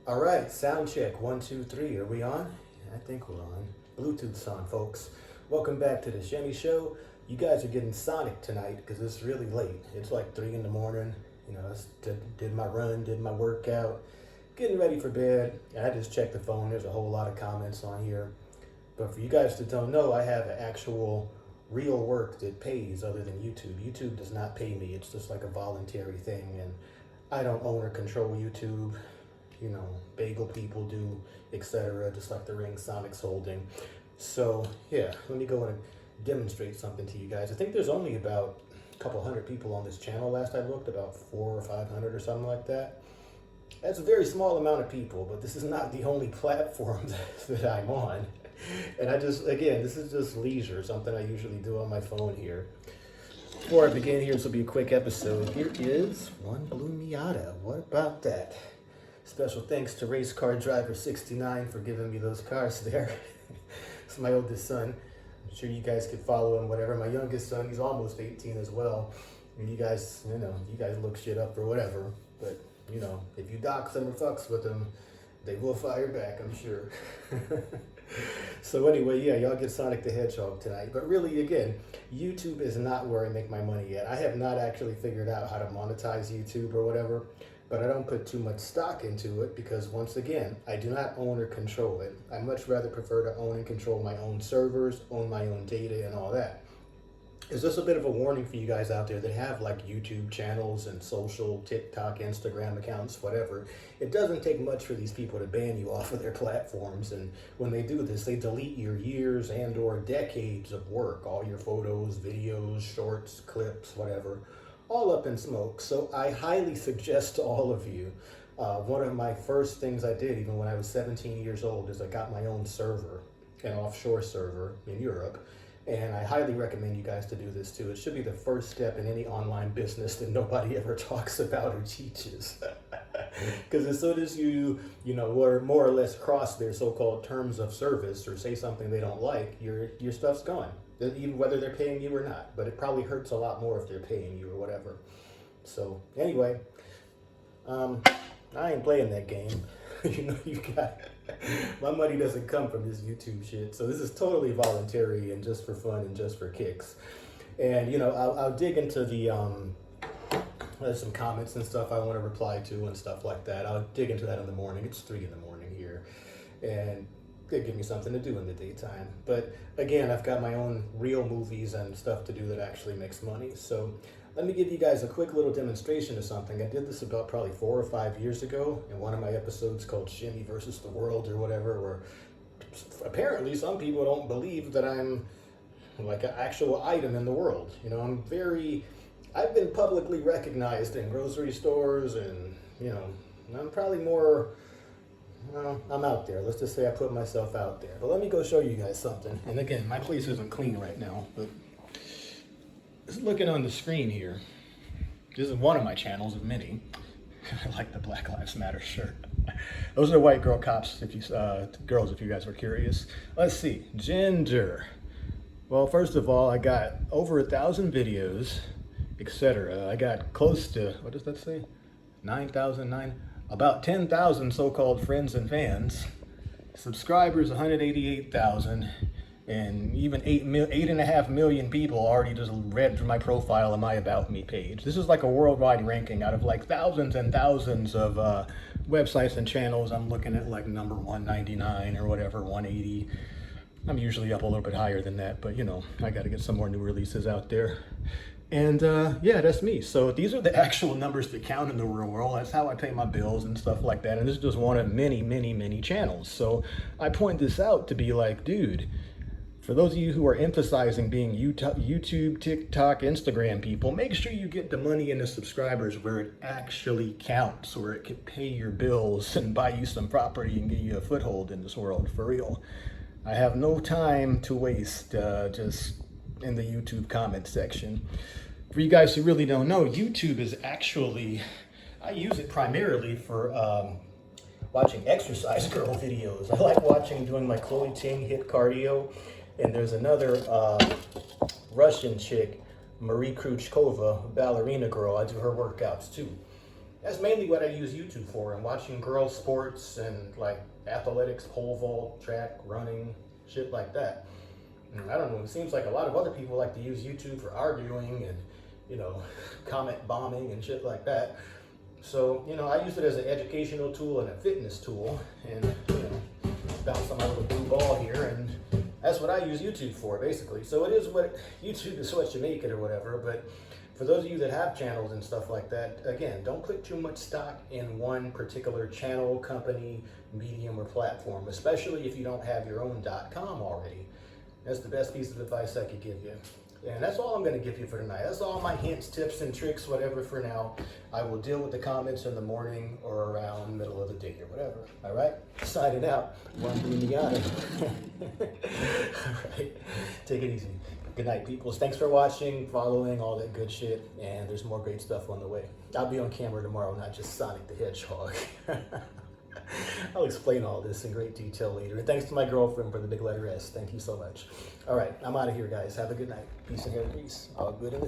All right, sound check. 1, 2, 3. Are we on? I think we're on. Bluetooth's on, folks. Welcome back to the Shimmy Show. You guys are getting Sonic tonight because it's really late. It's like 3 in the morning. You know, I did my run, did my workout, getting ready for bed. And I just checked the phone. There's a whole lot of comments on here. But for you guys that don't know, I have an actual real work that pays other than YouTube. YouTube does not pay me. It's just like a voluntary thing. And I don't own or control YouTube. You know, bagel people do, etc., just like the ring Sonic's holding. So yeah, let me go and demonstrate something to you guys. I think there's only about a couple hundred people on this channel last I looked, about 400 or 500 or something like that. That's a very small amount of people, but this is not the only platform that I'm on. And again, this is just leisure, something I usually do on my phone here. Before I begin here, this will be a quick episode. Here is one blue Miata. What about that? Special thanks to Race Car Driver 69 for giving me those cars there. It's my oldest son. I'm sure you guys could follow him, whatever. My youngest son, he's almost 18 as well. And you guys look shit up or whatever. But, you know, if you dox them or fucks with them, they will fire back, I'm sure. So anyway, yeah, y'all get Sonic the Hedgehog tonight. But really, again, YouTube is not where I make my money yet. I have not actually figured out how to monetize YouTube or whatever. But I don't put too much stock into it because, once again, I do not own or control it. I much rather prefer to own and control my own servers, own my own data and all that. Is this a bit of a warning for you guys out there that have like YouTube channels and social, TikTok, Instagram accounts, whatever? It doesn't take much for these people to ban you off of their platforms. And when they do this, they delete your years and or decades of work, all your photos, videos, shorts, clips, whatever, all up in smoke. So I highly suggest to all of you, one of my first things I did, even when I was 17 years old, is I got my own server, an offshore server in Europe. And I highly recommend you guys to do this too. It should be the first step in any online business that nobody ever talks about or teaches. Because as soon as you more or less cross their so-called terms of service or say something they don't like, your stuff's gone. Even whether they're paying you or not. But it probably hurts a lot more if they're paying you or whatever. So anyway, I ain't playing that game. My money doesn't come from this YouTube shit. So this is totally voluntary and just for fun and just for kicks. And I'll dig into the there's some comments and stuff I want to reply to and stuff like that. I'll dig into that in the morning. It's 3 in the morning here. And they give me something to do in the daytime. But again, I've got my own real movies and stuff to do that actually makes money. So let me give you guys a quick little demonstration of something. I did this about probably 4 or 5 years ago in one of my episodes called Shimmy versus the World or whatever, where apparently some people don't believe that I'm like an actual item in the world. I've been publicly recognized in grocery stores and, I'm probably more, I'm out there. Let's just say I put myself out there. But let me go show you guys something. And again, my place isn't clean right now, but just looking on the screen here, this is one of my channels of many. I like the Black Lives Matter shirt. Those are white girl cops, girls, if you guys were curious. Let's see, gender. Well, first of all, I got over 1,000 videos, etc. I got close to, what does that say? 9,009, about 10,000 so-called friends and fans. Subscribers, 188,000. And even 8.5 million people already just read my profile on my About Me page. This is like a worldwide ranking out of like thousands and thousands of websites and channels. I'm looking at like number 199 or whatever, 180. I'm usually up a little bit higher than that, but I got to get some more new releases out there. And yeah, that's me. So these are the actual numbers that count in the real world. That's how I pay my bills and stuff like that. And this is just one of many, many, many channels. So I point this out to be like, dude, for those of you who are emphasizing being YouTube, TikTok, Instagram people, make sure you get the money and the subscribers where it actually counts, where it can pay your bills and buy you some property and give you a foothold in this world, for real. I have no time to waste just in the YouTube comment section. For you guys who really don't know, YouTube is actually, I use it primarily for watching exercise girl videos. I like doing my Chloe Ting hit cardio. And there's another Russian chick, Marie Kryuchkova, ballerina girl. I do her workouts too. That's mainly what I use YouTube for. I'm watching girls sports and like athletics, pole vault, track, running, shit like that. And I don't know, it seems like a lot of other people like to use YouTube for arguing and, you know, comment bombing and shit like that. So, you know, I use it as an educational tool and a fitness tool, and, you know, bounce on my little blue ball here, and that's what I use YouTube for, basically. So it is what, YouTube is what you make it or whatever, but for those of you that have channels and stuff like that, again, don't put too much stock in one particular channel, company, medium, or platform, especially if you don't have your own .com already. That's the best piece of advice I could give you. And that's all I'm going to give you for tonight. That's all my hints, tips, and tricks, whatever for now. I will deal with the comments in the morning or around middle of the day or whatever. All right? Signing out. One ndngirls. All right. Take it easy. Good night, peoples. Thanks for watching, following, all that good shit. And there's more great stuff on the way. I'll be on camera tomorrow, not just Sonic the Hedgehog. I'll explain all this in great detail later. And thanks to my girlfriend for the big letter S. Thank you so much. All right, I'm out of here, guys. Have a good night. Peace and hair grease. All good in the